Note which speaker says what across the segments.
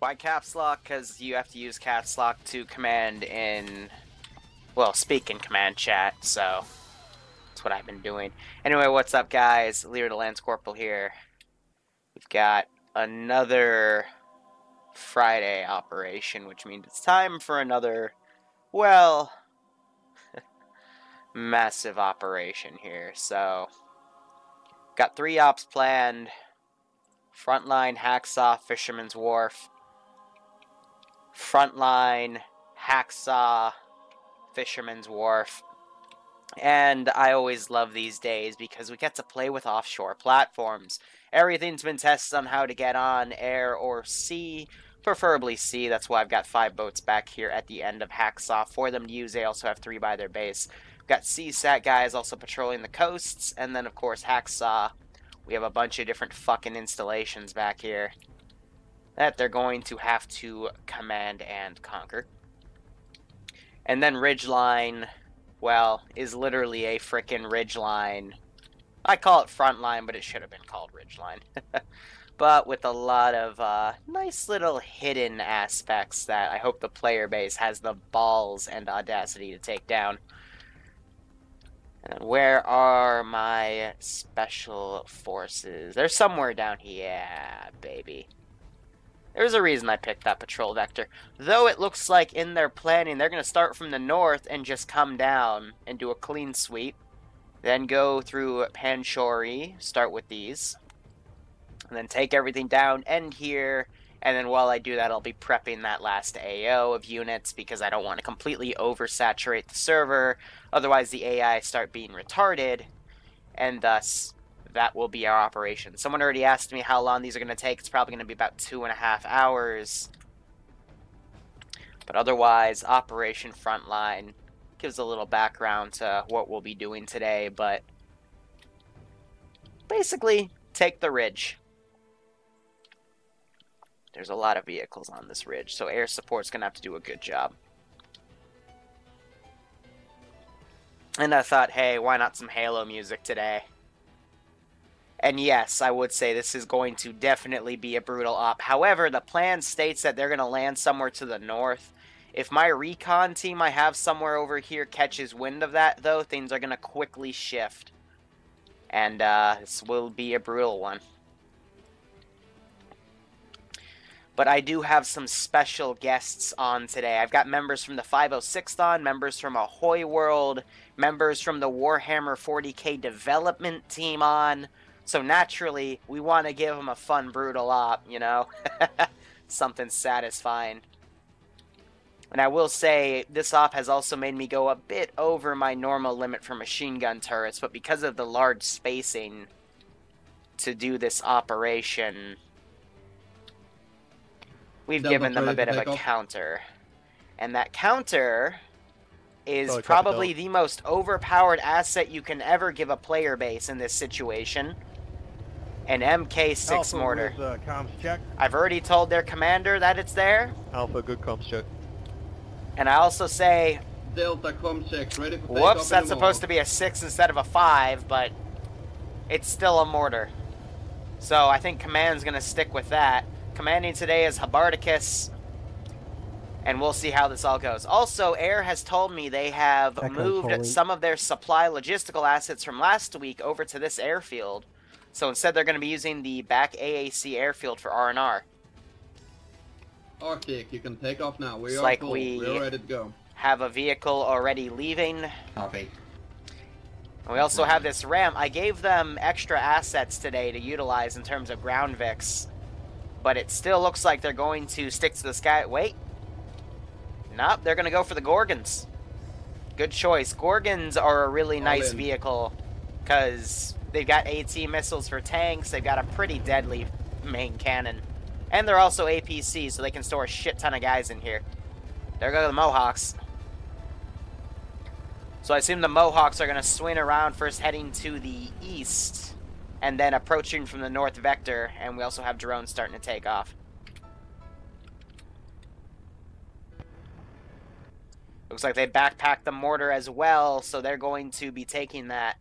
Speaker 1: Why caps lock? Because you have to use caps lock to command in, well, speak in command chat, so that's what I've been doing. Anyway, what's up, guys? Liru the Lance Corporal here. We've got another Friday operation, which means it's time for another, well, massive operation here. So, got 3 ops planned. Frontline, Hacksaw, Fisherman's Wharf. Frontline, Hacksaw, Fisherman's Wharf. And I always love these days because we get to play with offshore platforms. Everything's been tested on how to get on air or sea, preferably sea. That's why I've got 5 boats back here at the end of Hacksaw for them to use. They also have 3 by their base. We've got CSAT guys also patrolling the coasts, and then of course Hacksaw. We have a bunch of different fucking installations back here that they're going to have to command and conquer. And then ridgeline, well, is literally a frickin' ridgeline. I call it Frontline, but it should have been called ridgeline. But with a lot of nice little hidden aspects that I hope the player base has the balls and audacity to take down. And where are my special forces? They're somewhere down here. Yeah, baby. There's a reason I picked that patrol vector. Though it looks like in their planning, they're going to start from the north and just come down and do a clean sweep. Then go through Panchori, start with these. And then take everything down, end here. And then while I do that, I'll be prepping that last AO of units because I don't want to completely oversaturate the server. Otherwise, the AI start being retarded. And thus, that will be our operation. Someone already asked me how long these are going to take. It's probably going to be about 2.5 hours. But otherwise, Operation Frontline gives a little background to what we'll be doing today. But basically, take the ridge. There's a lot of vehicles on this ridge, so air support's going to have to do a good job. And I thought, hey, why not some Halo music today? And yes, I would say this is going to definitely be a brutal op. However, the plan states that they're going to land somewhere to the north. If my recon team I have somewhere over here catches wind of that, though, things are going to quickly shift. And this will be a brutal one. But I do have some special guests on today. I've got members from the 506th on, members from Ahoy World, members from the Warhammer 40k development team on. So naturally, we want to give them a fun, brutal op, you know? Something satisfying. And I will say, this op has also made me go a bit over my normal limit for machine gun turrets, but because of the large spacing to do this operation, we've given them a bit of a counter. And that counter is probably the most overpowered asset you can ever give a player base in this situation. An MK6
Speaker 2: Alpha
Speaker 1: mortar.
Speaker 2: With, comms check.
Speaker 1: I've already told their commander that it's there.
Speaker 2: Alpha, good comms check.
Speaker 1: And I also say,
Speaker 3: Delta com 6, ready for
Speaker 1: whoops, that's supposed to be a 6 instead of a 5, but it's still a mortar. So I think command's going to stick with that. Commanding today is Habardicus, and we'll see how this all goes. Also, Air has told me they have moved some of their supply logistical assets from last week over to this airfield. So instead, they're going to be using the back AAC airfield for R&R.
Speaker 3: Arctic, you can take off now. We are
Speaker 1: like
Speaker 3: full. We're ready to go.
Speaker 1: Have a vehicle already leaving.
Speaker 3: Copy.
Speaker 1: And we also have this ramp. I gave them extra assets today to utilize in terms of ground Vix. But it still looks like they're going to stick to the sky. Wait. Nope, they're going to go for the Gorgons. Good choice. Gorgons are a really nice vehicle because they've got AT missiles for tanks. They've got a pretty deadly main cannon. And they're also APC, so they can store a shit ton of guys in here. There go the Mohawks. So I assume the Mohawks are going to swing around, first heading to the east, and then approaching from the north vector, and we also have drones starting to take off. Looks like they backpacked the mortar as well, so they're going to be taking that.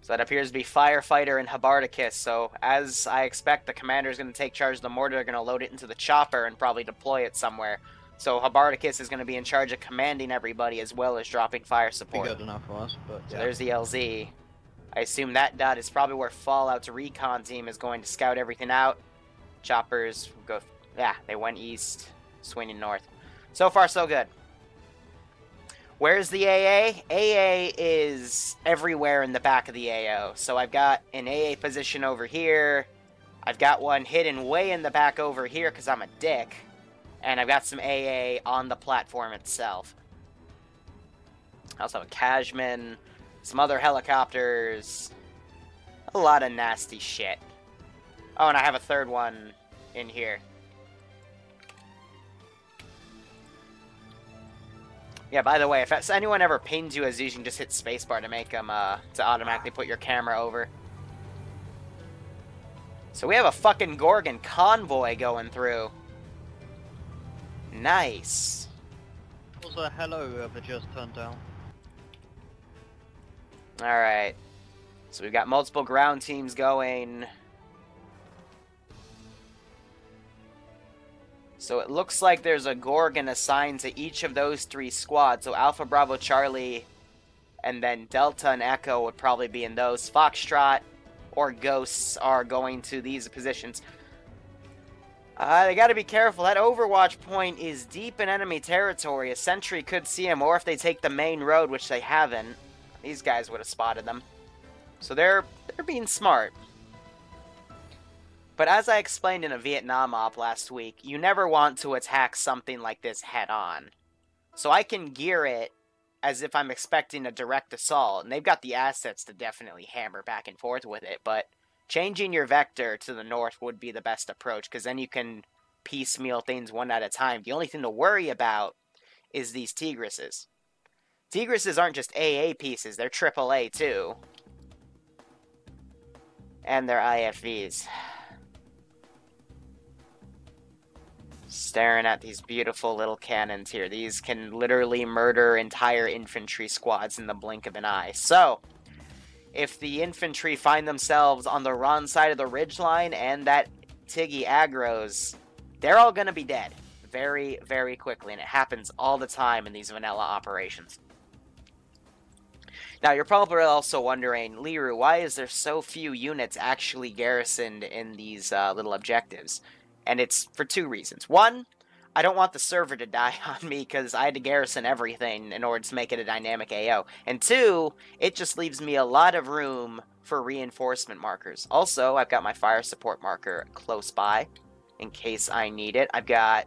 Speaker 1: So that appears to be Firefighter and Habarticus. So as I expect, the commander is going to take charge of the mortar. They're going to load it into the chopper and probably deploy it somewhere. So Habarticus is going to be in charge of commanding everybody as well as dropping fire support.
Speaker 2: Good enough for us, but
Speaker 1: so there's the LZ. I assume that dot is probably where Fallout's recon team is going to scout everything out. Choppers go... Yeah, they went east, swinging north. So far, so good. Where's the AA? AA is everywhere in the back of the AO. So I've got an AA position over here. I've got one hidden way in the back over here because I'm a dick. And I've got some AA on the platform itself. I also have a Cashman, some other helicopters, a lot of nasty shit. Oh, and I have a third one in here. Yeah, by the way, if anyone ever pings you as Zeus, you can just hit spacebar to make them, to automatically put your camera over. So we have a fucking Gorgon convoy going through. Nice.
Speaker 2: Was a hello whoever just turned down.
Speaker 1: Alright. So we've got multiple ground teams going. So it looks like there's a Gorgon assigned to each of those 3 squads. So Alpha, Bravo, Charlie, and then Delta and Echo would probably be in those. Foxtrot or Ghosts are going to these positions. They gotta be careful. That Overwatch point is deep in enemy territory. A sentry could see him, or if they take the main road, which they haven't, these guys would have spotted them. So they're being smart. But as I explained in a Vietnam op last week, you never want to attack something like this head-on. So I can gear it as if I'm expecting a direct assault, and they've got the assets to definitely hammer back and forth with it, but changing your vector to the north would be the best approach, because then you can piecemeal things one at a time. The only thing to worry about is these Tigrises. Tigrises aren't just AA pieces, they're AAA too. And they're IFVs. Staring at these beautiful little cannons here. These can literally murder entire infantry squads in the blink of an eye. So, if the infantry find themselves on the wrong side of the ridgeline and that Tiggy aggroes, they're all going to be dead very, very quickly. And it happens all the time in these vanilla operations. Now, you're probably also wondering, Liru, why is there so few units actually garrisoned in these little objectives? And it's for 2 reasons. 1, I don't want the server to die on me because I had to garrison everything in order to make it a dynamic AO. And 2, it just leaves me a lot of room for reinforcement markers. Also, I've got my fire support marker close by in case I need it. I've got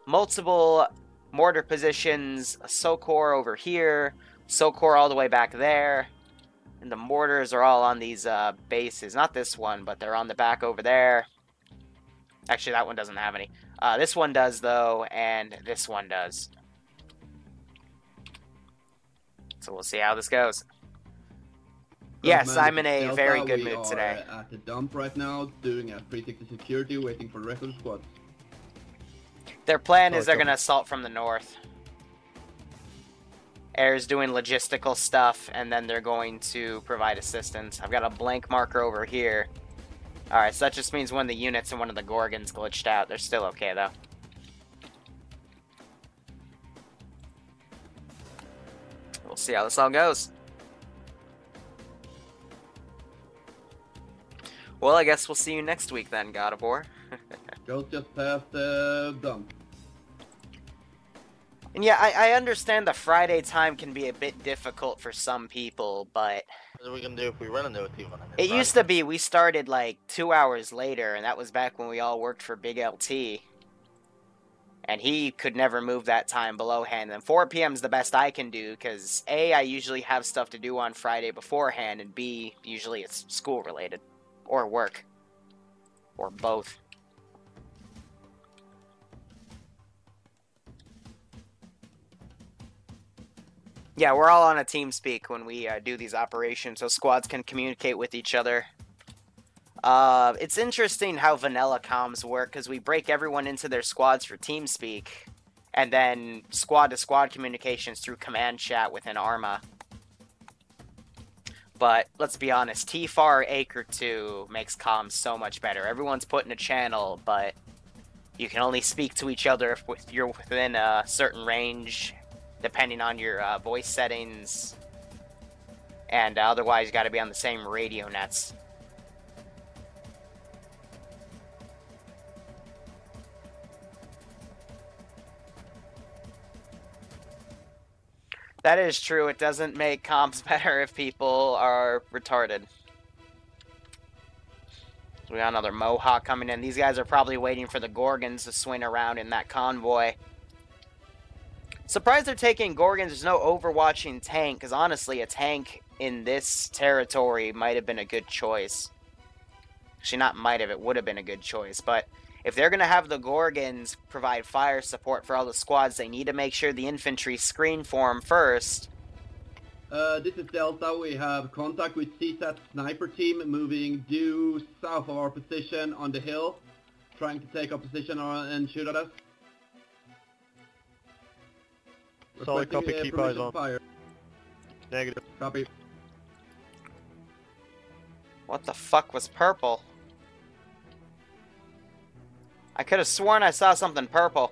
Speaker 1: multiple mortar positions, a SOCOR over here, SOCOR all the way back there. And the mortars are all on these bases. Not this one, but they're on the back over there. Actually, that one doesn't have any. This one does, though, and this one does. So we'll see how this goes. Yes, I'm in a very good mood today.
Speaker 3: We are at the dump right now, doing a pre-ticket security, waiting for the rest of the squad.
Speaker 1: Their plan is they're going to assault from the north. Air's doing logistical stuff, and then they're going to provide assistance. I've got a blank marker over here. Alright, so that just means one of the units and one of the Gorgons glitched out. They're still okay, though. We'll see how this all goes. Well, I guess we'll see you next week then, God of War.
Speaker 3: Joe's just past the dump.
Speaker 1: And yeah, I understand the Friday time can be a bit difficult for some people, but
Speaker 2: What are we gonna do if we run into a team on
Speaker 1: it used to be we started like 2 hours later, and that was back when we all worked for Big LT. And he could never move that time below hand. And 4 p.m. is the best I can do, because A, I usually have stuff to do on Friday beforehand, and B, usually it's school related. Or work. Or both. Yeah, we're all on a TeamSpeak when we do these operations, so squads can communicate with each other. It's interesting how vanilla comms work, because we break everyone into their squads for TeamSpeak, and then squad-to-squad communications through command chat within Arma. But let's be honest, T-FAR Acre 2 makes comms so much better. Everyone's put in a channel, but you can only speak to each other if you're within a certain range, depending on your voice settings. And otherwise, you got to be on the same radio nets. That is true. It doesn't make comms better if people are retarded. We got another Mohawk coming in. These guys are probably waiting for the Gorgons to swing around in that convoy. Surprised they're taking Gorgons. There's no overwatching tank, because honestly, a tank in this territory might have been a good choice. Actually, not might have, it would have been a good choice. But if they're going to have the Gorgons provide fire support for all the squads, they need to make sure the infantry screen for them first.
Speaker 3: This is Delta. We have contact with CSAT sniper team moving due south of our position on the hill, trying to take our position and shoot at us.
Speaker 2: Solid copy, keep eyes on.
Speaker 3: Fire.
Speaker 2: Negative.
Speaker 3: Copy.
Speaker 1: What the fuck was purple? I could have sworn I saw something purple.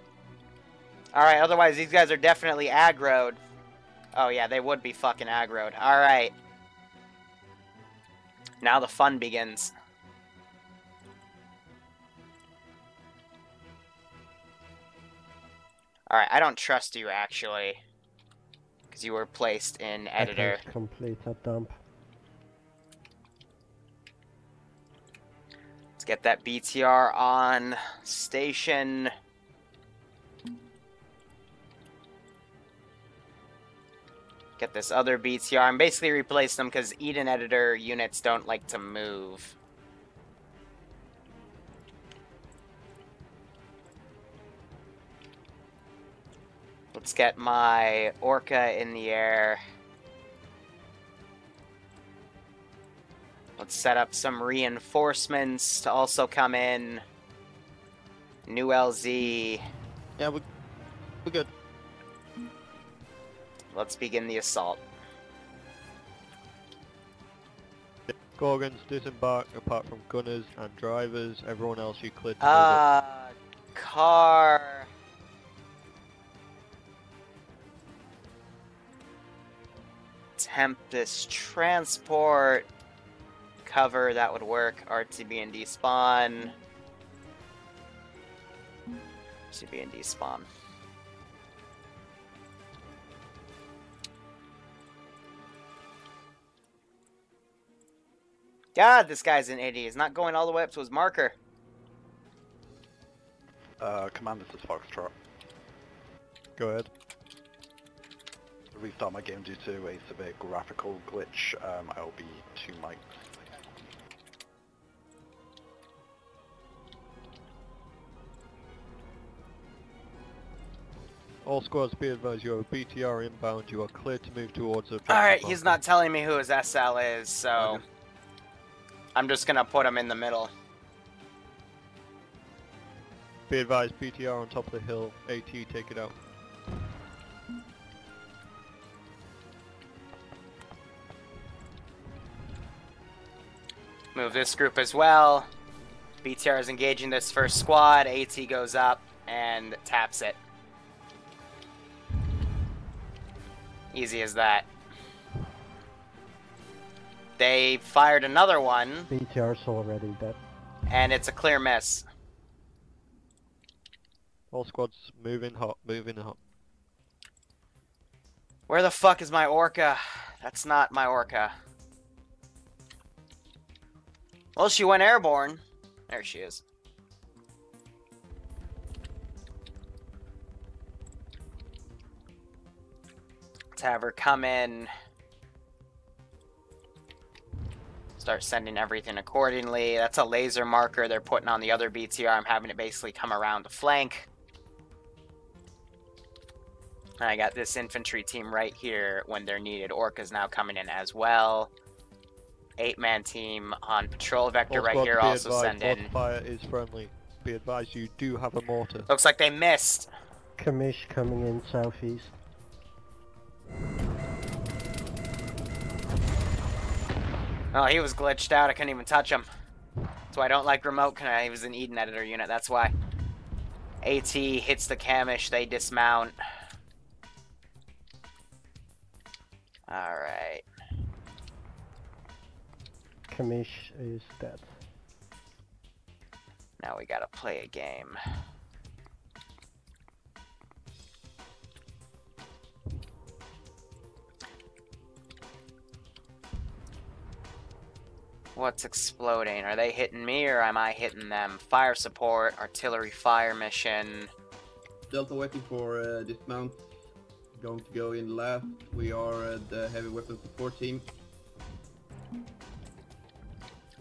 Speaker 1: Alright, otherwise these guys are definitely aggroed. Oh yeah, they would be fucking aggroed. Alright. Now the fun begins. Alright, I don't trust you actually. Because you were placed in editor.
Speaker 4: Complete at dump.
Speaker 1: Let's get that BTR on station. Get this other BTR. I'm basically replacing them because Eden editor units don't like to move. Let's get my Orca in the air. Let's set up some reinforcements to also come in. New LZ.
Speaker 2: Yeah, we're good.
Speaker 1: Let's begin the assault.
Speaker 2: Gorgons disembark apart from gunners and drivers. Everyone else you cleared to move up.
Speaker 1: Car. Tempest transport. Cover, that would work. RTB and despawn. RTB and despawn. God, this guy's an idiot. He's not going all the way up to his marker.
Speaker 5: Command, this is Foxtrot.
Speaker 2: Go ahead.
Speaker 5: Restart my game due to a severe graphical glitch. I'll be 2 mics.
Speaker 2: All squads be advised you have a BTR inbound. You are cleared to move towards the...
Speaker 1: Alright, he's not telling me who his SL is, so...
Speaker 2: Okay.
Speaker 1: I'm just gonna put him in the middle.
Speaker 2: Be advised, BTR on top of the hill. AT, take it out.
Speaker 1: Move this group as well. BTR is engaging this first squad. AT goes up and taps it. Easy as that. They fired another one.
Speaker 4: BTR's already dead.
Speaker 1: And it's a clear miss.
Speaker 2: All squads moving hot, moving hot.
Speaker 1: Where the fuck is my Orca? That's not my Orca. Well, she went airborne. There she is. Let's have her come in. Start sending everything accordingly. That's a laser marker they're putting on the other BTR. I'm having it basically come around the flank. I got this infantry team right here when they're needed. Orca's now coming in as well. 8-man team on patrol vector right here. Also send in.
Speaker 2: Fire is friendly. Be advised, you do have a mortar.
Speaker 1: Looks like they missed.
Speaker 4: Commish coming in southeast.
Speaker 1: Oh, he was glitched out. I couldn't even touch him. That's why I don't like remote. He was an Eden editor unit. That's why. AT hits the Camish. They dismount. Alright.
Speaker 4: Kamish is dead.
Speaker 1: Now we gotta play a game. What's exploding? Are they hitting me or am I hitting them? Fire support, artillery fire mission.
Speaker 3: Delta waiting for dismount. Going to go in last. We are the heavy weapon support team.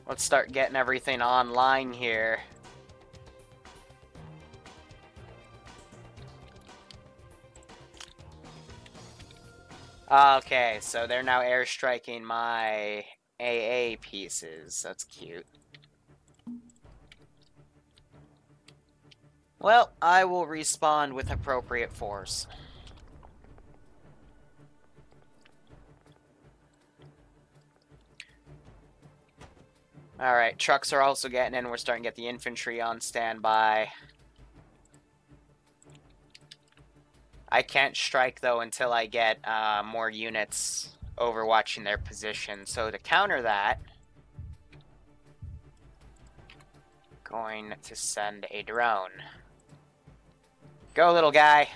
Speaker 1: Let's start getting everything online here. Okay, so they're now airstriking my AA pieces. That's cute. Well, I will respond with appropriate force. Alright, trucks are also getting in. We're starting to get the infantry on standby. I can't strike, though, until I get more units overwatching their position. So to counter that, going to send a drone. Go, little guy.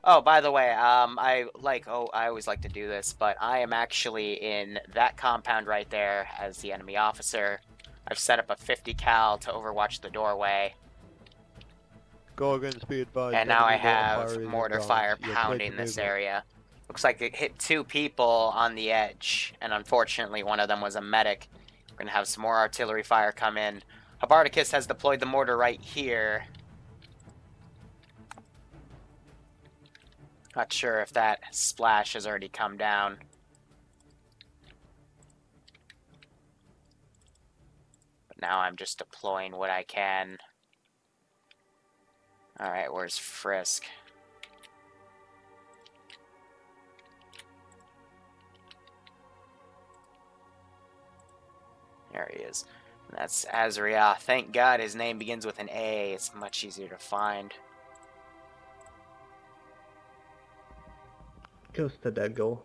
Speaker 1: Oh, by the way, I always like to do this, but I am actually in that compound right there as the enemy officer. I've set up a 50 cal to overwatch the doorway.
Speaker 2: Gorgons, be advised.
Speaker 1: And now I have mortar fire pounding this area. Looks like it hit 2 people on the edge, and unfortunately one of them was a medic. We're going to have some more artillery fire come in. Habarticus has deployed the mortar right here. Not sure if that splash has already come down. But now I'm just deploying what I can. Alright, where's Frisk? There he is. And that's Azria. Thank God his name begins with an A. It's much easier to find.
Speaker 6: Goes to dead goal.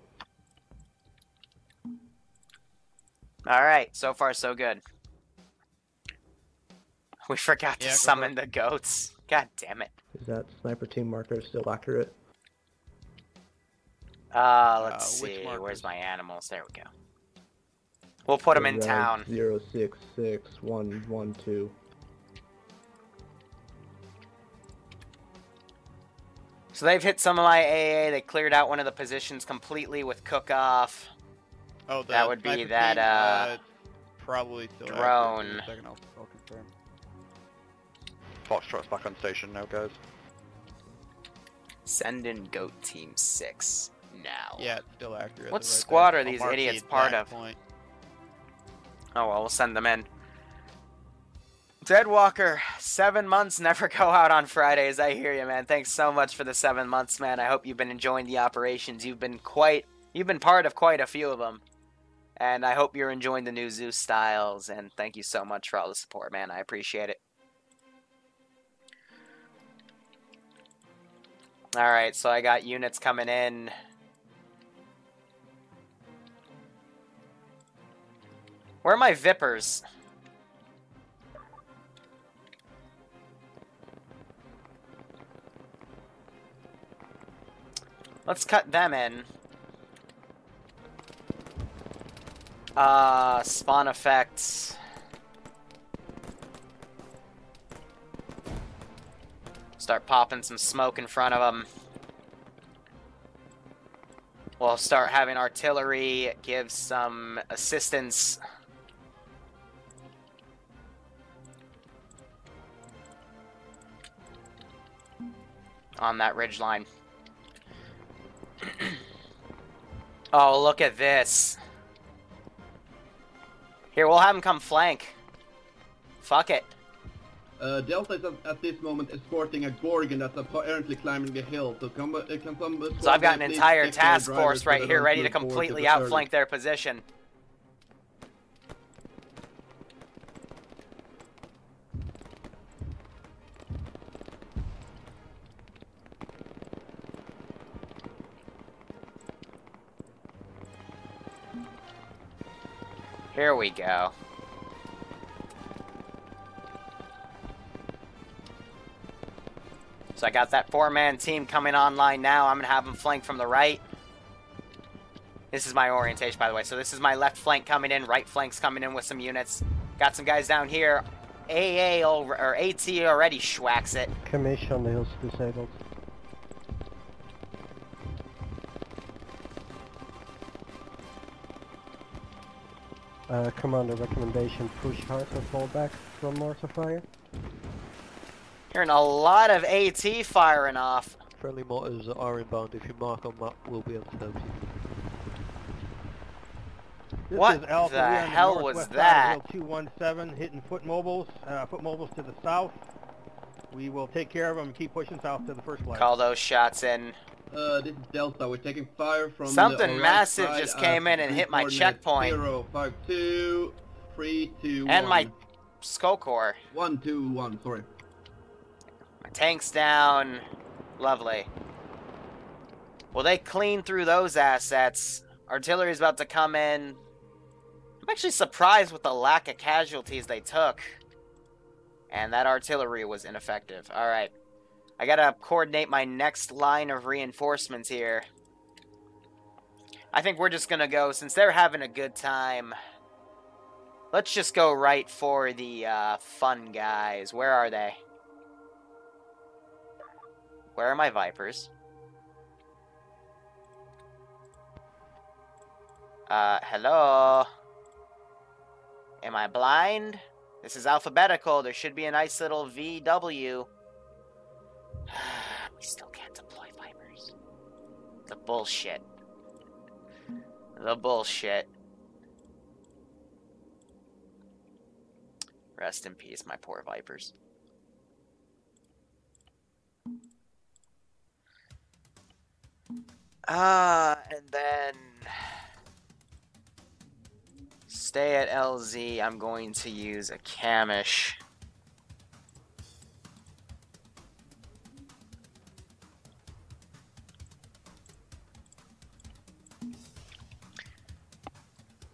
Speaker 1: Alright, so far so good. We forgot to summon the goats. God damn it.
Speaker 6: Is that sniper team marker still accurate?
Speaker 1: Let's see. Where's my animals? There we go. We'll put them in town.
Speaker 6: 066112.
Speaker 1: So they've hit some of my AA. They cleared out one of the positions completely with cook-off.
Speaker 2: Oh,
Speaker 1: that would be that,
Speaker 2: probably still
Speaker 1: drone.
Speaker 2: I'll confirm.
Speaker 5: Foxtrot's back on station now, guys.
Speaker 1: Send in Goat Team 6 now.
Speaker 2: Yeah, it's still accurate.
Speaker 1: What
Speaker 2: Right
Speaker 1: squad
Speaker 2: there.
Speaker 1: are these
Speaker 2: I'll mark
Speaker 1: idiots
Speaker 2: the
Speaker 1: part
Speaker 2: exact
Speaker 1: of?
Speaker 2: point.
Speaker 1: Oh well, we'll send them in. Deadwalker, 7 months, never go out on Fridays. I hear you, man. Thanks so much for the 7 months, man. I hope you've been enjoying the operations. You've been part of quite a few of them. And I hope you're enjoying the new Zeus styles. And thank you so much for all the support, man. I appreciate it. Alright, so I got units coming in. Where are my Vipers? Let's cut them in. Spawn effects. Start popping some smoke in front of them. We'll start having artillery give some assistance. On that ridgeline. Oh, look at this. Here, we'll have him come flank. Fuck it.
Speaker 3: Delta is at this moment escorting a Gorgon that's apparently climbing the hill. So
Speaker 1: So I've got an entire task force right here ready to completely outflank their position. Here we go. So I got that 4-man team coming online now. I'm going to have them flank from the right. This is my orientation, by the way. So this is my left flank coming in. Right flank's coming in with some units. Got some guys down here. AA or AT already schwacks it.
Speaker 4: Commish on the hills disabled. Commander recommendation, push hard or fall back from mortar fire.
Speaker 1: Hearing a lot of AT firing off.
Speaker 2: Friendly mortars are inbound. If you mark on map, we'll be able to help you.
Speaker 1: What the hell was that?
Speaker 7: 217 hitting foot mobiles to the south. We will take care of them and keep pushing south to the first flag.
Speaker 1: Call those shots in.
Speaker 3: This is Delta. We're taking fire from
Speaker 1: something
Speaker 3: the
Speaker 1: massive
Speaker 3: right
Speaker 1: just came in and hit my checkpoint.
Speaker 3: 052 321.
Speaker 1: And my Skokor.
Speaker 3: 121. Sorry.
Speaker 1: My tank's down. Lovely. Well, they cleaned through those assets. Artillery's about to come in. I'm actually surprised with the lack of casualties they took. And that artillery was ineffective. Alright. I gotta coordinate my next line of reinforcements here. I think we're just gonna go, since they're having a good time, let's just go right for the fun guys. Where are they? Where are my Vipers? Hello? Am I blind? This is alphabetical. There should be a nice little VW. We still can't deploy Vipers. The bullshit. The bullshit. Rest in peace, my poor Vipers. And then stay at LZ. I'm going to use a Camish.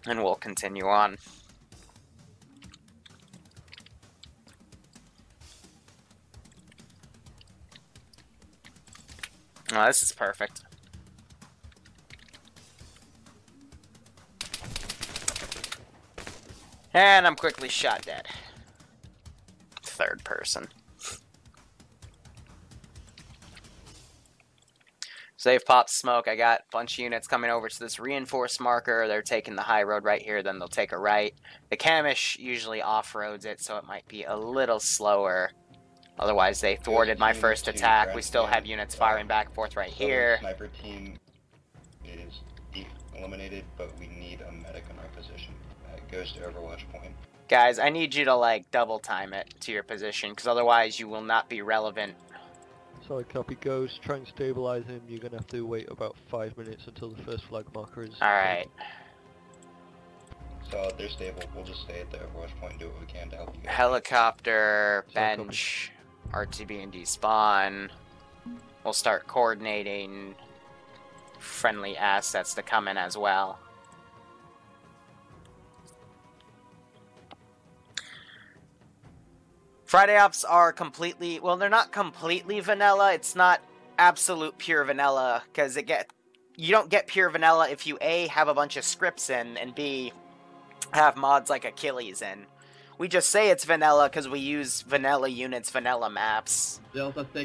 Speaker 1: And we'll continue on. Oh, this is perfect. And I'm quickly shot dead. Third person. So they've popped smoke. I got a bunch of units coming over to this reinforced marker. They're taking the high road right here, then they'll take a right. The Camish usually off-roads it, so it might be a little slower. Otherwise, they thwarted my first attack. We still have units firing back and forth right here.
Speaker 8: Sniper team is eliminated, but we need a medic in our position. It goes to Overwatch point.
Speaker 1: Guys, I need you to, like, double time it to your position, because otherwise you will not be relevant.
Speaker 2: Solid copy goes. Try and stabilize him. You're going to have to wait about 5 minutes until the first flag marker is...
Speaker 1: Alright.
Speaker 8: So they're stable. We'll just stay at the Overwatch point and do what we can to help you guys.
Speaker 1: Helicopter, bench, RTB and despawn. We'll start coordinating friendly assets to come in as well. Friday Ops are completely, well, they're not completely vanilla. It's not absolute pure vanilla, because you don't get pure vanilla if you A, have a bunch of scripts in, and B, have mods like Achilles in. We just say it's vanilla because we use vanilla units, vanilla maps.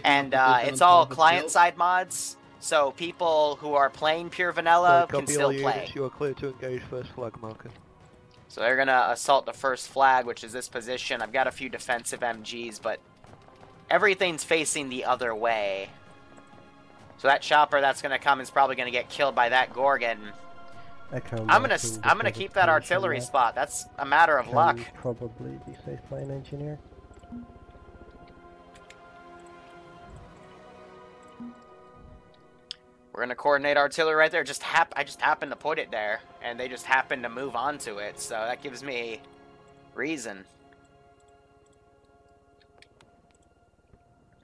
Speaker 1: And it's all client-side mods, so people who are playing pure vanilla can still play.
Speaker 2: You are clear to engage first flag marker.
Speaker 1: So they're going to assault the first flag, which is this position. I've got a few defensive MGs, but everything's facing the other way. So that chopper that's going to come is probably going to get killed by that Gorgon. I'm gonna keep that artillery spot. That's a matter of luck.
Speaker 4: Probably be safe plane engineer.
Speaker 1: We're gonna coordinate artillery right there. I just happened to put it there, and they just happened to move onto it. So that gives me reason.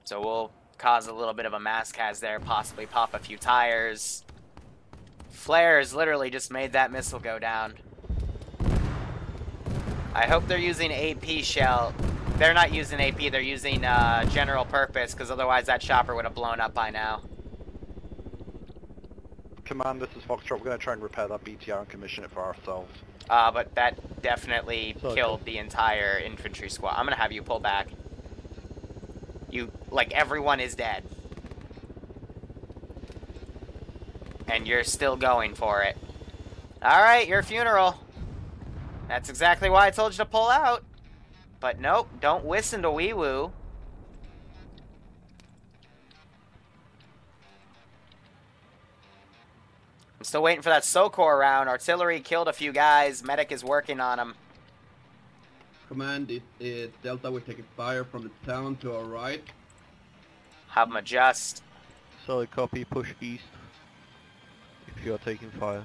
Speaker 1: So we'll cause a little bit of a mass cas there, possibly pop a few tires. Flares literally just made that missile go down. I hope they're using AP shell. They're not using AP, they're using general purpose, because otherwise that chopper would have blown up by now.
Speaker 5: Command, this is Foxtrot. We're going to try and repair that BTR and commission it for ourselves.
Speaker 1: But that definitely
Speaker 2: So
Speaker 1: killed the entire infantry squad. I'm gonna have you pull back. Like, everyone is dead. And you're still going for it. Alright, your funeral. That's exactly why I told you to pull out. But nope, don't listen to wee-woo. I'm still waiting for that SOCOR round. Artillery killed a few guys. Medic is working on them.
Speaker 3: Command, this is Delta. We're taking fire from the town to our right.
Speaker 1: Have them adjust.
Speaker 2: Solid copy, push east. If you are taking fire.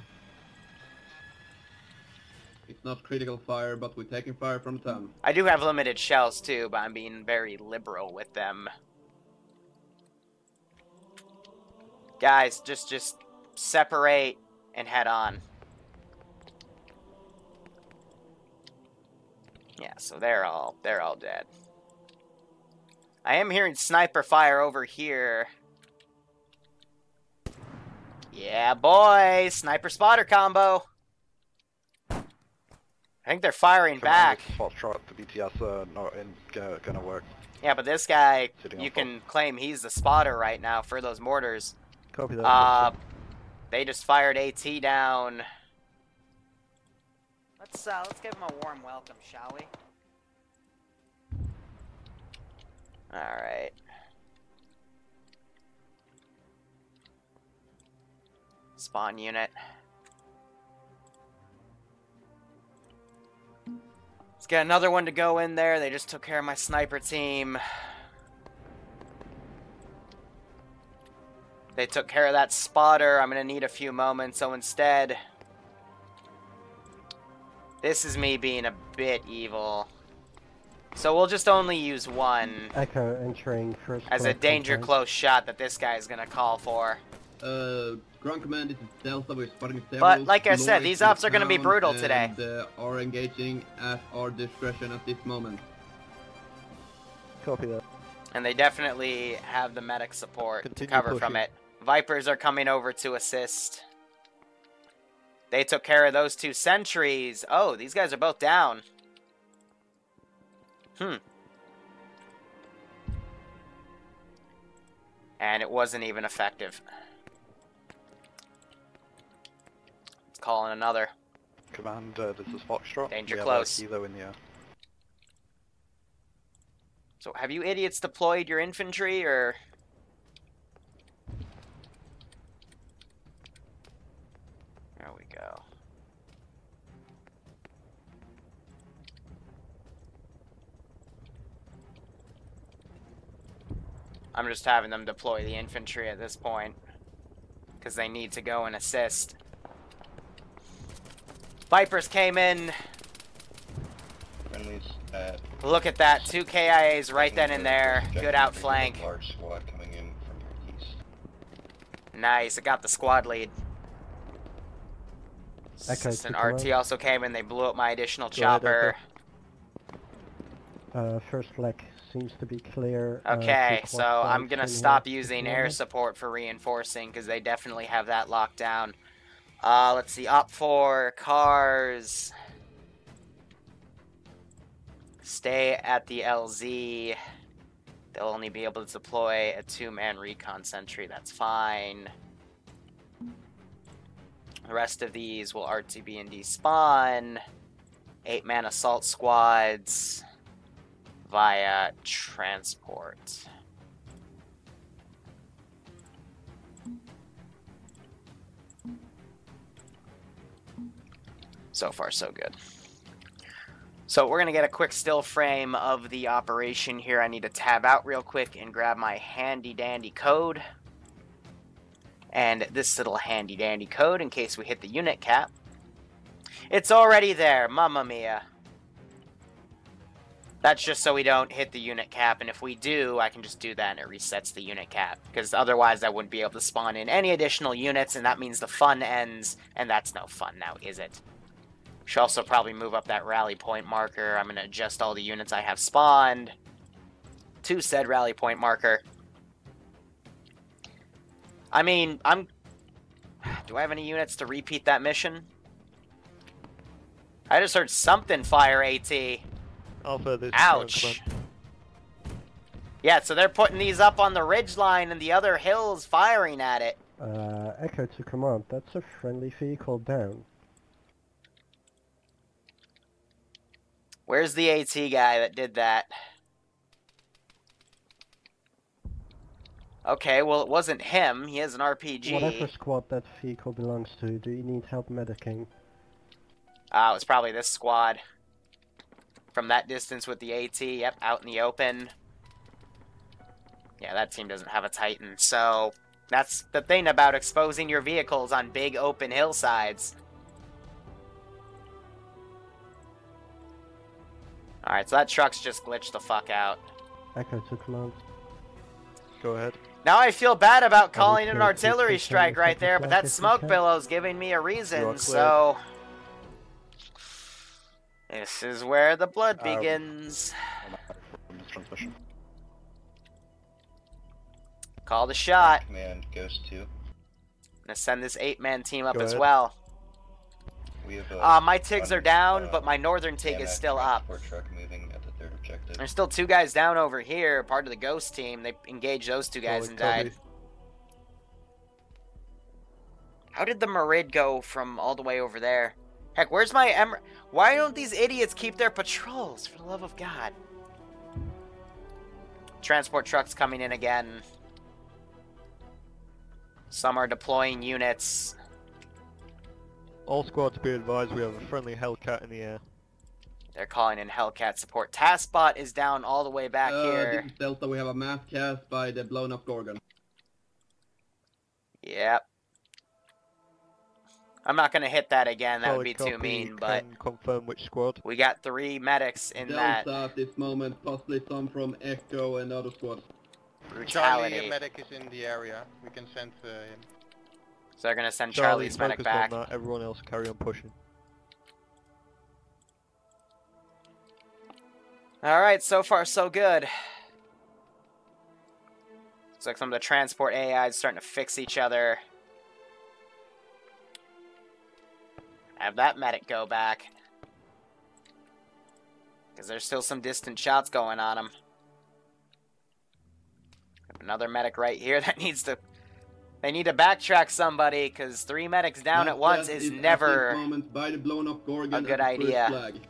Speaker 3: It's not critical fire, but we're taking fire from the town.
Speaker 1: I do have limited shells too, but I'm being very liberal with them. Guys, just separate and head on. Yeah, so they're all dead. I am hearing sniper fire over here. Yeah, boy, sniper spotter combo. I think they're firing back.
Speaker 5: Foxtrot, the BTS not gonna work.
Speaker 1: Yeah, but this guy,
Speaker 5: Sitting
Speaker 1: you
Speaker 5: on
Speaker 1: can claim he's the spotter right now for those mortars.
Speaker 2: Copy that.
Speaker 1: They just fired AT down. Let's give him a warm welcome, shall we? All right. Spawn unit. Let's get another one to go in there. They just took care of my sniper team. They took care of that spotter. I'm going to need a few moments, so instead... This is me being a bit evil. So we'll just only use one
Speaker 4: Echo entering first.
Speaker 1: as a danger close shot that this guy is going to call for.
Speaker 3: Ground command, this is Delta. We're spotting several.
Speaker 1: But like I said,
Speaker 3: glorious
Speaker 1: these ops are going to be
Speaker 3: town
Speaker 1: brutal today.
Speaker 3: and, are engaging at our discretion at this moment.
Speaker 2: Copy that.
Speaker 1: And they definitely have the medic support
Speaker 2: Continue
Speaker 1: to cover
Speaker 2: pushing.
Speaker 1: from it. Vipers are coming over to assist. They took care of those two sentries. Oh, these guys are both down. And it wasn't even effective. Let's call in another.
Speaker 5: Command, this is Foxtrot.
Speaker 1: Danger
Speaker 5: we
Speaker 1: close.
Speaker 5: Have a kilo in the air.
Speaker 1: So have you idiots deployed your infantry, or... There we go. I'm just having them deploy the infantry at this point, because they need to go and assist. Vipers came in.
Speaker 8: Friendlies at...
Speaker 1: Look at that, 2 KIAs right then and there. Good outflank.
Speaker 8: Large squad coming in from your east.
Speaker 1: Nice, it got the squad lead.
Speaker 4: Echo
Speaker 1: An
Speaker 4: to
Speaker 1: RT
Speaker 4: command.
Speaker 1: also came in, they blew up my additional
Speaker 2: Go ahead,
Speaker 1: chopper.
Speaker 4: First flag seems to be clear.
Speaker 1: Okay,
Speaker 4: keep
Speaker 1: so
Speaker 4: watch
Speaker 1: I'm
Speaker 4: out
Speaker 1: gonna
Speaker 4: in
Speaker 1: stop
Speaker 4: here.
Speaker 1: using air support for reinforcing, because they definitely have that locked down. Let's see, Op 4, cars. Stay at the LZ. They'll only be able to deploy a 2-man recon sentry, that's fine. The rest of these will RTB and despawn. 8-man assault squads via transport. So far, so good. So we're going to get a quick still frame of the operation here. I need to tab out real quick and grab my handy-dandy code. And this little handy-dandy code, in case we hit the unit cap. It's already there, mamma mia. That's just so we don't hit the unit cap, and if we do, I can just do that and it resets the unit cap. Because otherwise I wouldn't be able to spawn in any additional units, and that means the fun ends, and that's no fun now, is it? Should also probably move up that rally point marker. I'm going to adjust all the units I have spawned to said rally point marker. I mean, do I have any units to repeat that mission? I just heard something fire AT.
Speaker 2: Alpha, this is
Speaker 1: Ouch. Yeah, so they're putting these up on the ridgeline and the other hills firing at it.
Speaker 4: Echo to command, that's a friendly vehicle down.
Speaker 1: Where's the AT guy that did that? Okay, well, it wasn't him. He has an RPG.
Speaker 4: Whatever squad that vehicle belongs to, do you need help medicing?
Speaker 1: It was probably this squad. From that distance with the AT, yep, out in the open. Yeah, that team doesn't have a Titan, so that's the thing about exposing your vehicles on big open hillsides. Alright, so that truck's just glitched the fuck out.
Speaker 4: Echo to command.
Speaker 2: Go ahead.
Speaker 1: Now I feel bad about calling an
Speaker 4: Okay,
Speaker 1: artillery
Speaker 4: keep
Speaker 1: strike
Speaker 4: pushing
Speaker 1: right
Speaker 4: the
Speaker 1: there, but
Speaker 4: flag
Speaker 1: that
Speaker 4: if you
Speaker 1: smoke
Speaker 4: can.
Speaker 1: billow's giving me a
Speaker 2: You are
Speaker 1: reason,
Speaker 2: clear.
Speaker 1: so... This is where the blood begins.
Speaker 5: From this transmission.
Speaker 1: Call the shot.
Speaker 8: Command, Ghost 2.
Speaker 1: I'm gonna send this 8-man team up
Speaker 2: Go
Speaker 1: as
Speaker 2: ahead.
Speaker 1: well.
Speaker 8: We have
Speaker 1: My TIGs are down, but my northern TIG is
Speaker 8: AMF
Speaker 1: still up.
Speaker 8: transport truck moving at the third objective.
Speaker 1: There's still 2 guys down over here, part of the Ghost team. They engaged those 2 guys
Speaker 2: Solid
Speaker 1: and died.
Speaker 2: copy.
Speaker 1: How did the Merid go from all the way over there? Heck, where's my Why don't these idiots keep their patrols, for the love of God? Transport trucks coming in again. Some are deploying units.
Speaker 2: All squads be advised, we have a friendly Hellcat in the air.
Speaker 1: They're calling in Hellcat support. Taskbot is down all the way back
Speaker 3: This
Speaker 1: here.
Speaker 3: is Delta, we have a mass cast by the blown up Gorgon.
Speaker 1: Yep. I'm not going to hit that again. That would
Speaker 2: Solid
Speaker 1: be too
Speaker 2: copy.
Speaker 1: mean, but
Speaker 2: Can confirm which squad.
Speaker 1: we got 3 medics in
Speaker 3: Delta
Speaker 1: that
Speaker 3: at this moment, possibly some from Echo and other squads.
Speaker 1: brutality.
Speaker 9: medic is in the area. We can send him.
Speaker 1: So they're going to send
Speaker 2: Charlie,
Speaker 1: Charlie's medic
Speaker 2: focus
Speaker 1: back.
Speaker 2: on that. Everyone else carry on pushing.
Speaker 1: Alright, so far so good. Looks like some of the transport AI is starting to fix each other. Have that medic go back. Because there's still some distant shots going on him. Another medic right here that needs to... They need to backtrack somebody, because 3 medics down at once is never
Speaker 3: By the blown up Gorgon
Speaker 1: a good
Speaker 3: at the first
Speaker 1: idea.
Speaker 3: flag.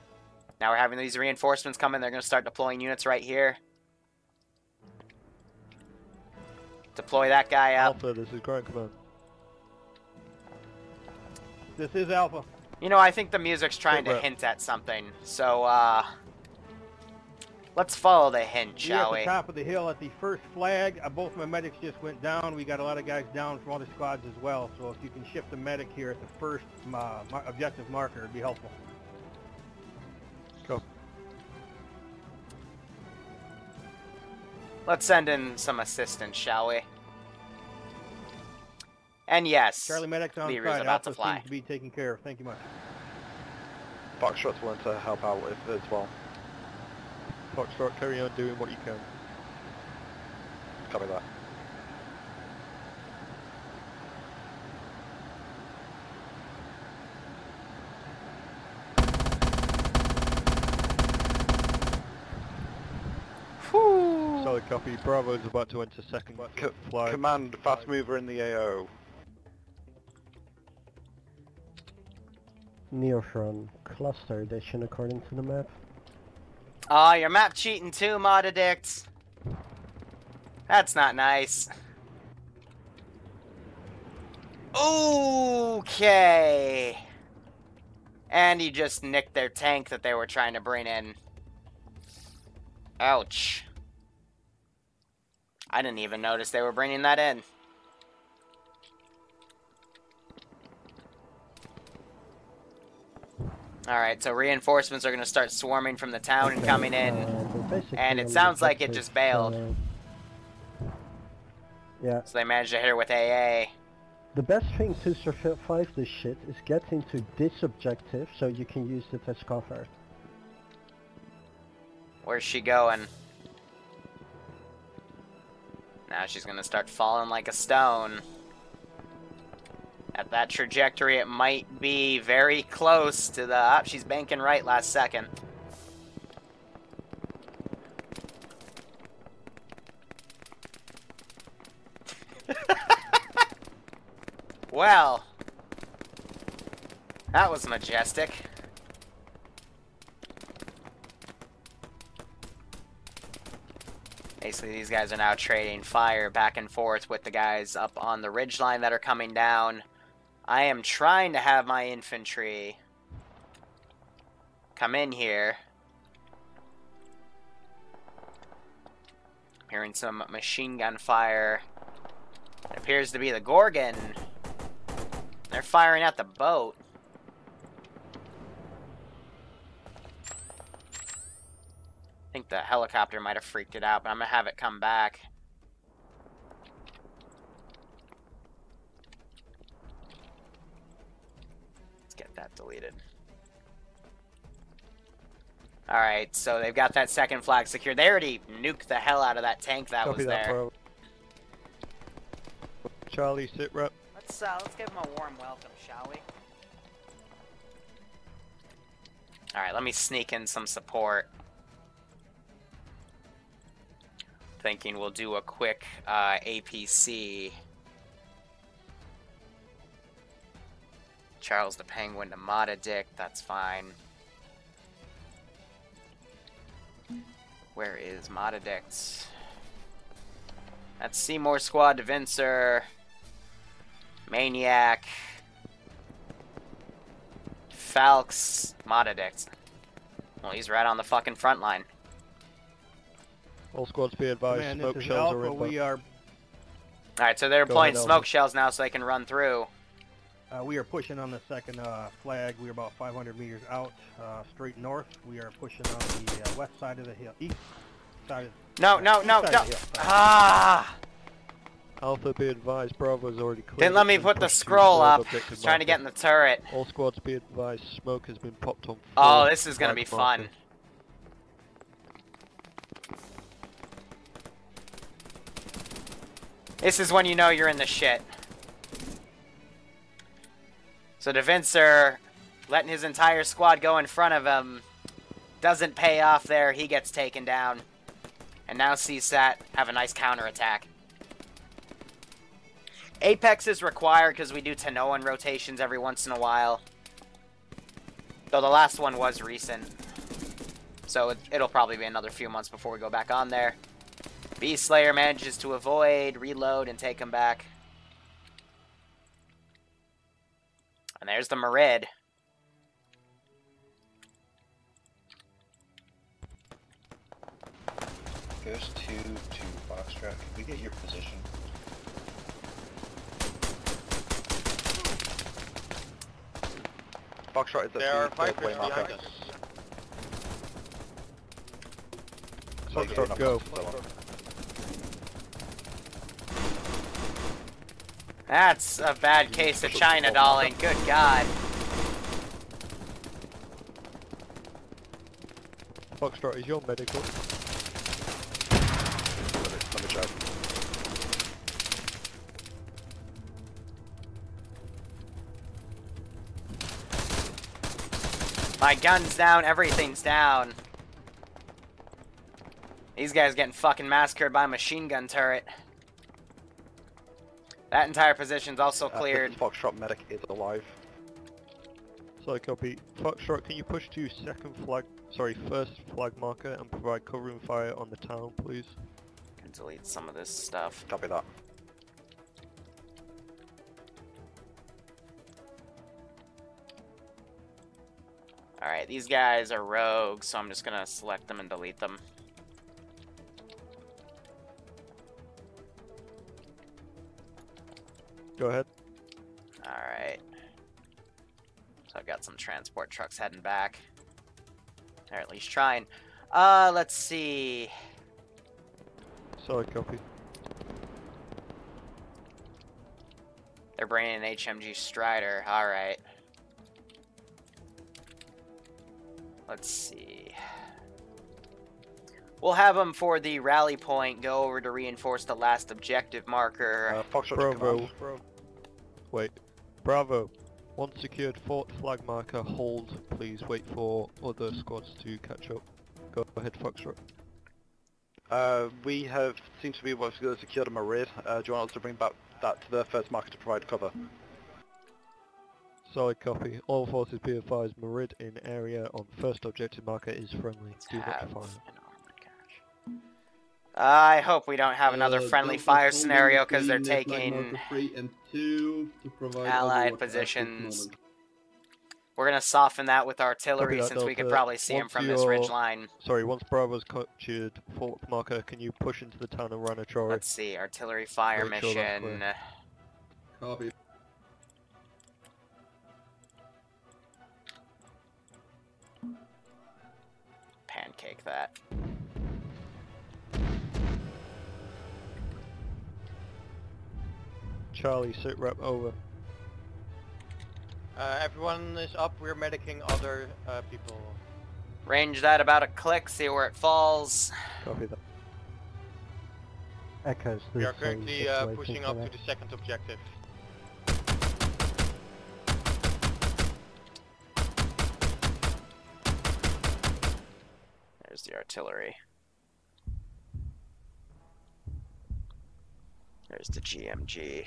Speaker 1: Now we're having these reinforcements come in. They're going to start deploying units right here. Deploy that guy up.
Speaker 2: Alpha, this is Ground Command.
Speaker 7: This is Alpha.
Speaker 1: You know, I think the music's trying
Speaker 2: Good
Speaker 1: to
Speaker 2: rep.
Speaker 1: hint at something. So, let's follow the hint,
Speaker 7: We're
Speaker 1: shall
Speaker 7: at the
Speaker 1: we?
Speaker 7: top of the hill at the first flag. Both my medics just went down. We got a lot of guys down from other squads as well. So if you can shift the medic here at the first objective marker, it'd be helpful.
Speaker 2: Go.
Speaker 1: Let's send in some assistance, shall we? And yes,
Speaker 7: Charlie medic's on
Speaker 1: Liru's
Speaker 7: site.
Speaker 1: about to
Speaker 7: Alpha
Speaker 1: fly.
Speaker 7: seems to be taken care of. Thank you much.
Speaker 5: Foxtrot's willing to help out with as well.
Speaker 2: Foxtrot, carry on doing what you can.
Speaker 5: Copy that.
Speaker 1: Whew.
Speaker 2: Solid copy. Bravo's about to enter second flag.
Speaker 5: Command, fast mover in the AO.
Speaker 4: Neofron, cluster edition according to the map.
Speaker 1: Aw, you're map cheating too, mod addicts. That's not nice. Okay. And you just nicked their tank that they were trying to bring in. Ouch. I didn't even notice they were bringing that in. Alright, so reinforcements are going to start swarming from the town and coming in. And it sounds like it just bailed.
Speaker 4: Yeah,
Speaker 1: So they managed to hit her with AA.
Speaker 4: The best thing to survive this shit is get into this objective so you can use it as cover.
Speaker 1: Where's she going? Now she's gonna start falling like a stone. At that trajectory, it might be very close to the... she's banking right last second. Well, that was majestic. Basically, these guys are now trading fire back and forth with the guys up on the ridgeline that are coming down. I am trying to have my infantry come in here. Hearing some machine gun fire. It appears to be the Gorgon. They're firing at the boat. I think the helicopter might have freaked it out, but I'm going to have it come back. Let's get that deleted. Alright, so they've got that second flag secured. They already nuked the hell out of that tank that
Speaker 2: Copy
Speaker 1: was
Speaker 2: that,
Speaker 1: there.
Speaker 2: bro. Charlie, sit rep.
Speaker 1: Let's give him a warm welcome, shall we? Alright, let me sneak in some support. Thinking we'll do a quick APC. Charles the Penguin to Modadick, that's fine. Where is Modadick? That's Seymour Squad to Vincer. Maniac. Falx. Modadick. Well, he's right on the fucking front line.
Speaker 2: All squads be advised,
Speaker 7: Man,
Speaker 2: smoke
Speaker 7: this is
Speaker 2: shells are
Speaker 7: Alpha.
Speaker 2: inbound.
Speaker 7: We are
Speaker 1: Alright, so they're
Speaker 2: Go
Speaker 1: deploying
Speaker 2: ahead,
Speaker 1: smoke
Speaker 2: Elvis.
Speaker 1: shells now so they can run through.
Speaker 7: we are pushing on the second flag. We are about 500 meters out, straight north. We are pushing on the west side of the hill, east side.
Speaker 1: No, no, no, no! Ah!
Speaker 2: Alpha be advised, Bravo's already cleared.
Speaker 1: Didn't let me
Speaker 2: and
Speaker 1: put the
Speaker 2: pushed to
Speaker 1: scroll
Speaker 2: third
Speaker 1: up.
Speaker 2: objective
Speaker 1: Just trying to get in
Speaker 2: marker.
Speaker 1: the turret.
Speaker 2: All squads be advised, smoke has been popped on.
Speaker 1: Oh,
Speaker 2: fourth
Speaker 1: this is gonna be
Speaker 2: flag marker.
Speaker 1: fun. This is when you know you're in the shit. So DeVincer letting his entire squad go in front of him doesn't pay off there. He gets taken down. And now CSAT have a nice counterattack. Apex is required because we do Tanoan rotations every once in a while. Though the last one was recent. So it'll probably be another few months before we go back on there. Beast Slayer manages to avoid, reload, and take him back. And there's the Merid.
Speaker 8: Goes to Foxtrot. Can we get your position?
Speaker 5: Foxtrot is at
Speaker 9: There are
Speaker 5: the
Speaker 9: fighters
Speaker 5: way marker.
Speaker 9: behind us.
Speaker 2: Foxtrot, go.
Speaker 1: That's a bad case of China dolling. Good God.
Speaker 2: Foxtrot, is your medical?
Speaker 5: Let me check.
Speaker 1: My gun's down. Everything's down. These guys getting fucking massacred by a machine gun turret. That entire position's also cleared.
Speaker 5: This Foxtrot medic is alive.
Speaker 2: So copy. Foxtrot, can you push to first flag marker and provide covering fire on the town, please?
Speaker 1: Can delete some of this stuff.
Speaker 5: Copy that.
Speaker 1: Alright, these guys are rogues, so I'm just gonna select them and delete them.
Speaker 2: Go ahead.
Speaker 1: Alright. So I've got some transport trucks heading back. Or at least trying. Let's see.
Speaker 2: Solid copy.
Speaker 1: They're bringing an HMG Strider. Alright. Let's see. We'll have them for the rally point go over to reinforce the last objective marker.
Speaker 5: Foxtrot to
Speaker 2: Bravo.
Speaker 5: command.
Speaker 2: Wait. Bravo. Once secured fourth flag marker, hold. Please wait for other squads to catch up. Go ahead, Foxtrot.
Speaker 5: We have seem to be able to secure a Marid. Do you want us to bring back that to the first marker to provide cover?
Speaker 2: Solid copy. All forces be advised, Marid in area on first objective marker is friendly. Do not fire.
Speaker 1: I hope we don't have another friendly fire scenario because they're
Speaker 3: flag
Speaker 1: taking
Speaker 3: marker 3 and 2 to provide
Speaker 1: allied
Speaker 3: overwatch at this
Speaker 1: positions.
Speaker 3: moment.
Speaker 1: We're going to soften that with artillery
Speaker 2: Copy that,
Speaker 1: since we could
Speaker 2: Delta.
Speaker 1: probably see him
Speaker 2: Once
Speaker 1: from this
Speaker 2: you're-
Speaker 1: ridge line.
Speaker 2: Sorry, once Bravo's captured fourth marker, can you push into the town of Ranachori?
Speaker 1: Let's see, artillery fire
Speaker 2: Make sure that's
Speaker 1: mission.
Speaker 2: clear.
Speaker 3: Copy.
Speaker 1: Pancake that.
Speaker 2: Charlie, sit rep over.
Speaker 9: Everyone is up, we're medicing other people.
Speaker 1: Range that about a click, see where it falls.
Speaker 2: Copy that.
Speaker 4: Echoes.
Speaker 9: We
Speaker 4: the
Speaker 9: are
Speaker 4: same
Speaker 9: currently
Speaker 4: situation
Speaker 9: pushing
Speaker 4: for
Speaker 9: up
Speaker 4: that.
Speaker 9: to the second objective.
Speaker 1: There's the artillery. There's the GMG.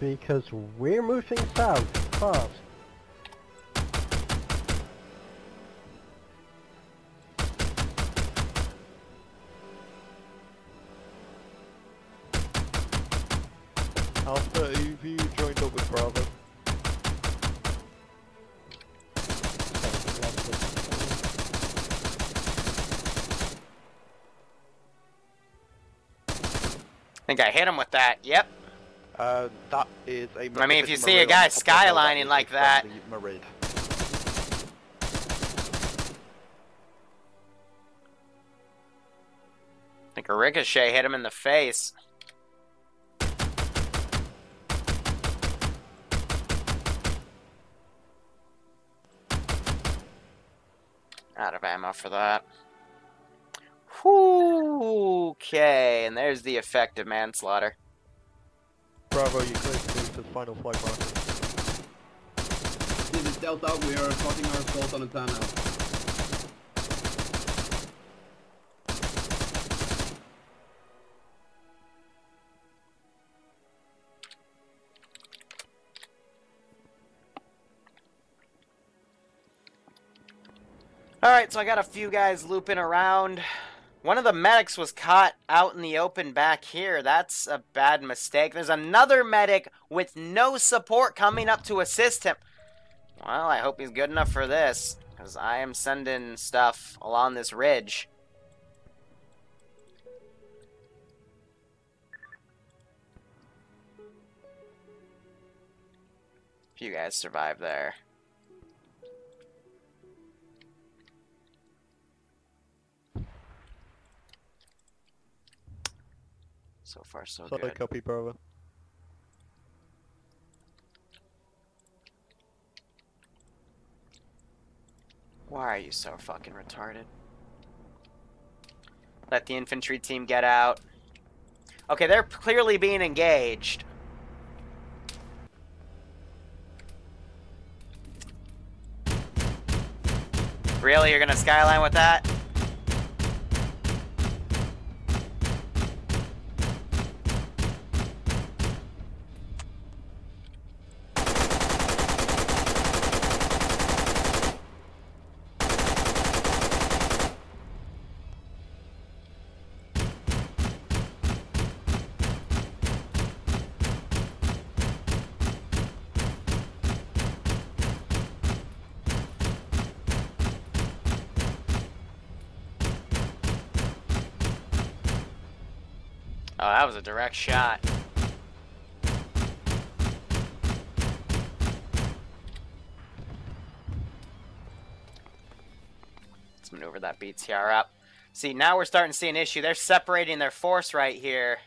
Speaker 4: Because we're moving south, fast.
Speaker 2: Alpha, have you joined up with Bravo?
Speaker 1: I think I hit him with that. Yep.
Speaker 5: That is a...
Speaker 1: I mean, if you
Speaker 5: Marid
Speaker 1: see a
Speaker 5: on
Speaker 1: guy
Speaker 5: top of the hill,
Speaker 1: skylining
Speaker 5: is
Speaker 1: like
Speaker 5: a
Speaker 1: that-
Speaker 5: friendly Marid.
Speaker 1: I think a ricochet hit him in the face. Out of ammo for that. Whew, okay, and there's the effective manslaughter.
Speaker 2: Bravo, you clear to move to the final flag marker.
Speaker 3: This is Delta, we are starting our assault on the town now.
Speaker 1: Alright, so I got a few guys looping around. One of the medics was caught out in the open back here. That's a bad mistake. There's another medic with no support coming up to assist him. Well, I hope he's good enough for this, because I am sending stuff along this ridge. If you guys survive there. So far, so
Speaker 2: Solid
Speaker 1: good.
Speaker 2: copy, Bravo.
Speaker 1: Why are you so fucking retarded? Let the infantry team get out. Okay, they're clearly being engaged. Really? You're gonna skyline with that? Oh, that was a direct shot. Let's maneuver that BTR up. See, now we're starting to see an issue. They're separating their force right here.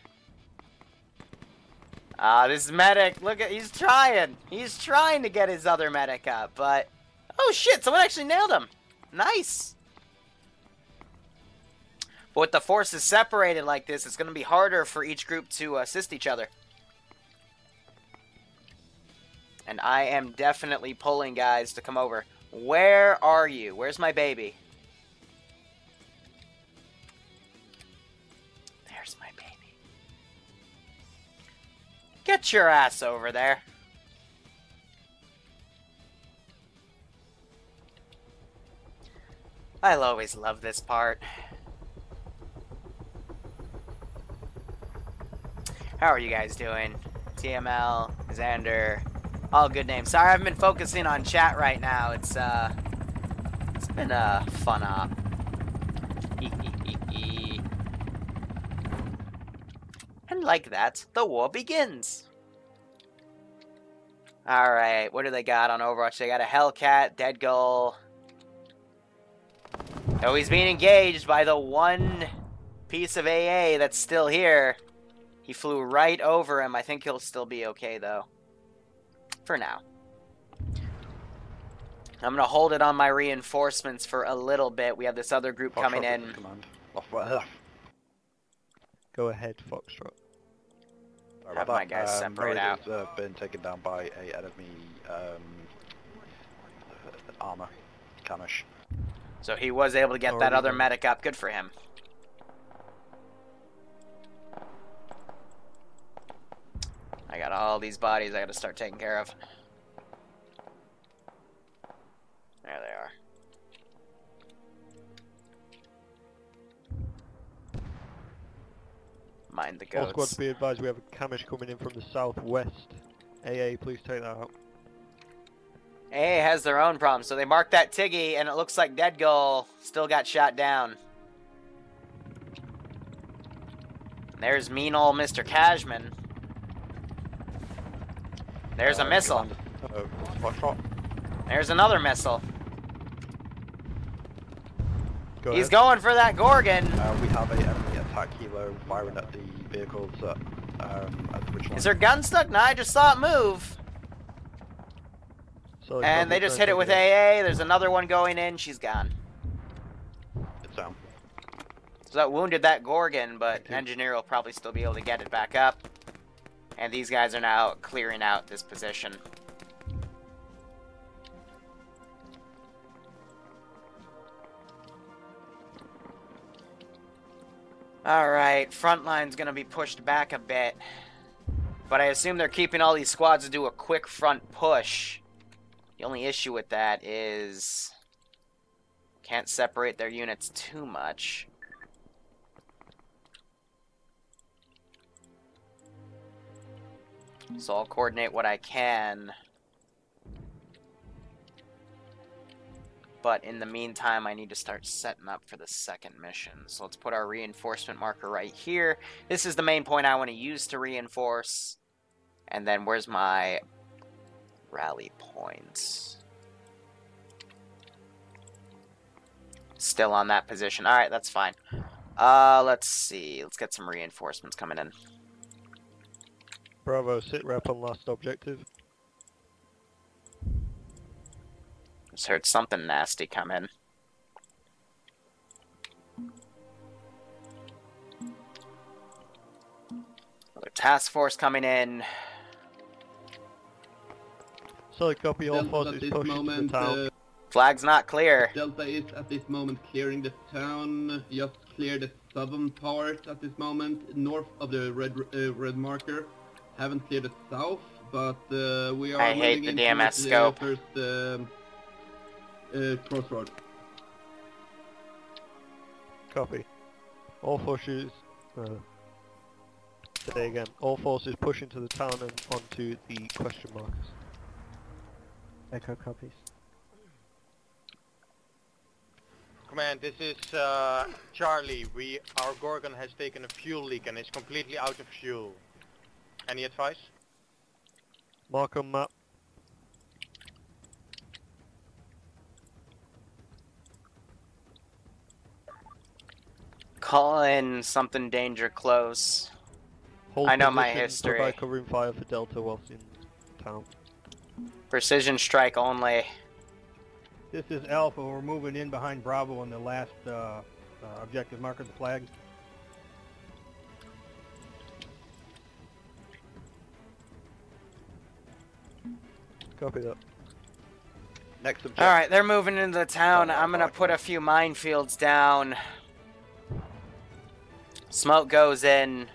Speaker 1: This medic, look at, he's trying. He's trying to get his other medic up, but... Oh shit, someone actually nailed him. Nice. But with the forces separated like this, it's going to be harder for each group to assist each other. And I am definitely pulling guys to come over. Where are you? Where's my baby? There's my baby. Get your ass over there. I'll always love this part. How are you guys doing? TML, Xander, all good names. Sorry, I haven't been focusing on chat right now. It's been a fun op. And like that, the war begins. Alright, what do they got on Overwatch? They got a Hellcat, Dead Gull. Oh, he's being engaged by the one piece of AA that's still here. He flew right over him. I think he'll still be okay, though. For now. I'm going to hold it on my reinforcements for a little bit. We have this other group coming in.
Speaker 2: Go ahead, Foxtrot.
Speaker 1: Have my guys separate out.
Speaker 5: Been taken down by a enemy Arma, Camish.
Speaker 1: So he was able to get that other medic up. Good for him. I got all these bodies I got to start taking care of. There they are. Mind the goats.
Speaker 2: All squads be advised, we have a Camish coming in from the southwest. AA, please take that out.
Speaker 1: AA has their own problems, so they marked that Tiggy, and it looks like Dead Gull still got shot down. There's mean old Mr. Cashman. There's a missile. There's another missile. He's going for that Gorgon.
Speaker 5: We have a enemy attack helo firing at the vehicles at the ridgeline.
Speaker 1: Is their gun stuck? No, I just saw it move. So and they just hit it with AA. There's another one going in. She's gone.
Speaker 5: It's down.
Speaker 1: So that wounded that Gorgon, but Engineer will probably still be able to get it back up. And these guys are now clearing out this position. Alright, Frontline's gonna be pushed back a bit. But I assume they're keeping all these squads to do a quick front push. The only issue with that is... can't separate their units too much. So I'll coordinate what I can. But in the meantime, I need to start setting up for the second mission. So let's put our reinforcement marker right here. This is the main point I want to use to reinforce. And then where's my rally points? Still on that position. Alright, that's fine. Let's see. Let's get some reinforcements coming in.
Speaker 2: Bravo, sit rep on last objective.
Speaker 1: Just heard something nasty come in. Another task force coming in.
Speaker 2: Solid copy, all forces push into the town.
Speaker 1: Flag's not clear.
Speaker 3: Delta is at this moment clearing the town. Just clear the southern part at this moment, north of the red marker. Haven't cleared the south, but we are.
Speaker 1: I hate the DMS scope.
Speaker 3: First crossroad.
Speaker 2: Copy. All forces. Say again. All forces push into the town and onto the question marks.
Speaker 4: Echo copies.
Speaker 9: Command, this is Charlie. Our Gorgon has taken a fuel leak and is completely out of fuel. Any advice?
Speaker 2: Mark on map.
Speaker 1: Call in something danger close.
Speaker 2: Hold
Speaker 1: I know my
Speaker 2: position,
Speaker 1: history.
Speaker 2: Provide covering fire for Delta whilst in town.
Speaker 1: Precision strike only.
Speaker 7: This is Alpha. We're moving in behind Bravo on the last objective marker, the flag.
Speaker 2: Copy that.
Speaker 5: Next objective.
Speaker 1: Alright, they're moving into the town.
Speaker 5: Oh,
Speaker 1: I'm gonna
Speaker 5: fuck.
Speaker 1: put a few minefields down. Smoke goes in.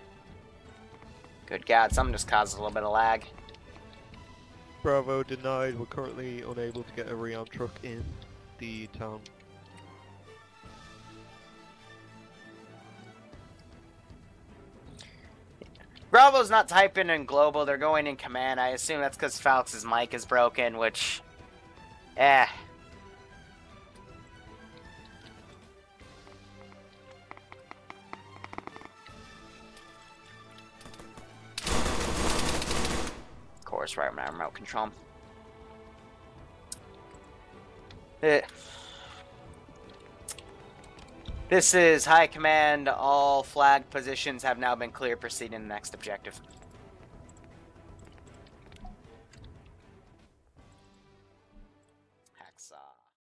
Speaker 1: Good God, something just caused a little bit of lag.
Speaker 2: Bravo denied. We're currently unable to get a rearm truck in the town.
Speaker 1: Bravo's not typing in global, they're going in command. I assume that's because Falx's mic is broken, which... Of course, right now, remote control. This is High Command. All flag positions have now been cleared. Proceed to the next objective.